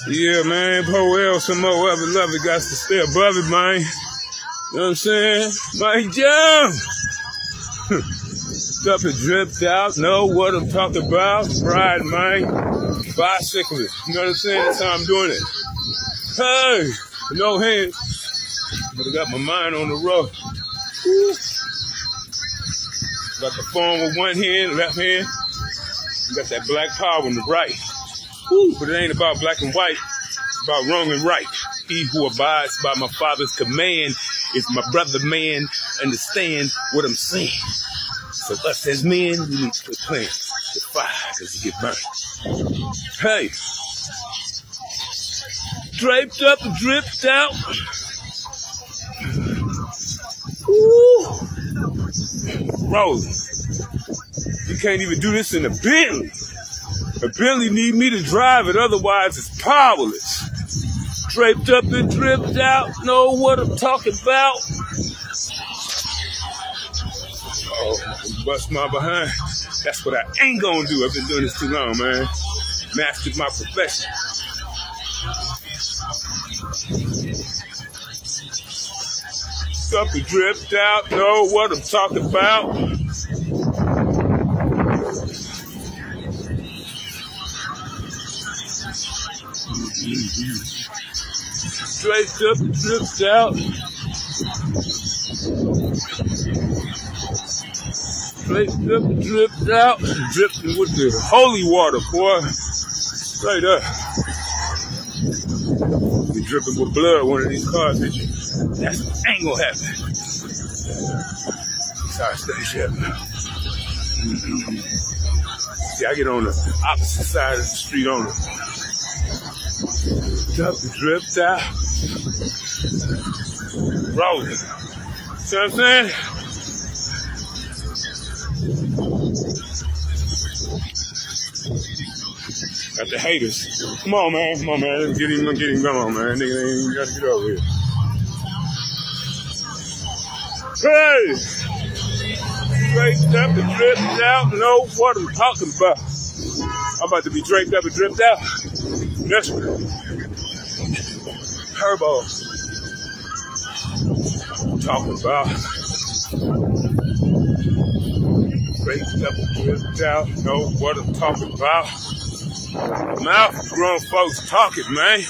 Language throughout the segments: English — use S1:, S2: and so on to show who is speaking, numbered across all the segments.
S1: Yeah, man, Poel, some more other lovely got to stay above it, man. You know what I'm saying? Mike Jump! Stuff it dripped out, know what I'm talking about. Ride, man. Bicyclist. You know what I'm saying? That's how I'm doing it. Hey! No hands. But I got my mind on the road. Woo. Got the phone with one hand, left hand. Got that black power on the right. Woo. But it ain't about black and white. It's about wrong and right. He who abides by my Father's command is my brother, man. Understand what I'm saying. So us as men, we need to plan the fire because you get burned. Hey. Draped up and dripped out. Woo. Rolling. You can't even do this in a Bentley. A Bentley need me to drive it, otherwise it's powerless. Draped up and dripped out, know what I'm talking about. Oh, bust my behind. That's what I ain't gonna do. I've been doing this too long, man. Mastered my profession. Up and dripped out, know what I'm talking about. Straight up and dripped out. Straight up and dripped out. Dripping with the holy water, boy. Straight up. Be dripping with blood one of these cars, did you? That's what ain't gonna happen. Sorry, stay shut. See, I get on the opposite side of the street on it. Up and dripped out. Rolling. See what I'm saying? Got the haters. Come on, man. Come on, man. Let's get him. Come on, man. Nigga ain't even got to get over here. Hey! Draped up and dripped out. Know what I'm talking about. I'm about to be draped up and dripped out. Next one. Turbo. Talking about. Draped up and dripped out. Know what I'm talking about. Mouth grown folks talking, man.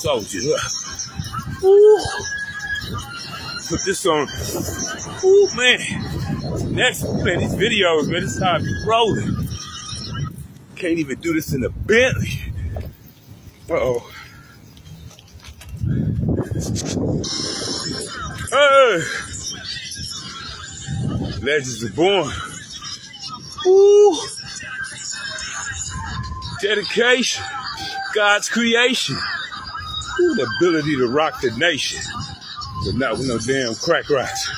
S1: Soldier up. Woo. Put this on. Ooh, man. Next, man, these videos, man, this is how I be rolling. Can't even do this in a Bentley. Uh-oh. Hey. Legends are born. Ooh. Dedication. God's creation. Ooh, the ability to rock the nation. But not with no damn crack rocks.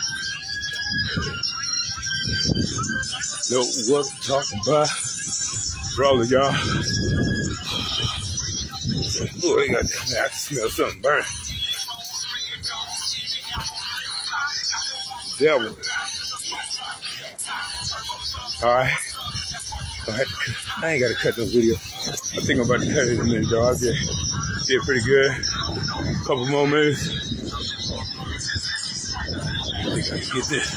S1: Know what I'm talking about. Rolling, y'all. Ooh, they got that. I can smell something burning. Devil. Alright. I ain't got to cut no video. I think I'm about to cut it in a minute, dog. I did pretty good. Couple more minutes. I think I can get this.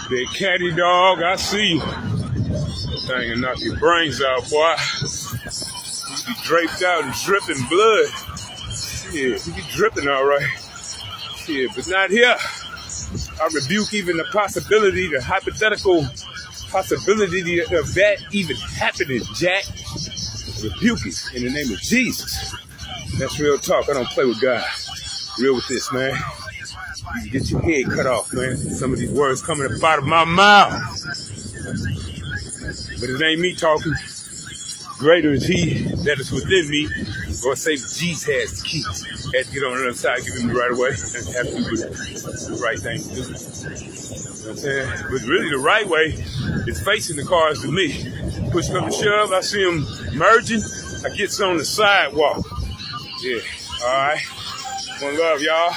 S1: Big catty dog, I see you. That thing will knock your brains out, boy. You be draped out and dripping blood. Yeah, you be dripping all right. Yeah, but not here. I rebuke even the possibility, the hypothetical possibility of that even happening, Jack. Rebuke it in the name of Jesus. That's real talk. I don't play with God. Real with this, man. You can get your head cut off, man. Some of these words coming up out of my mouth. But it ain't me talking. Greater is he that is within me. Lord say Jesus has the keys. Had to get on the other side, give him the right way, and have to do the right thing to do. You know what I'm saying? But really the right way is facing the cars to me. Push up and shove, I see them merging, I get on the sidewalk. Yeah, all right. One love, y'all.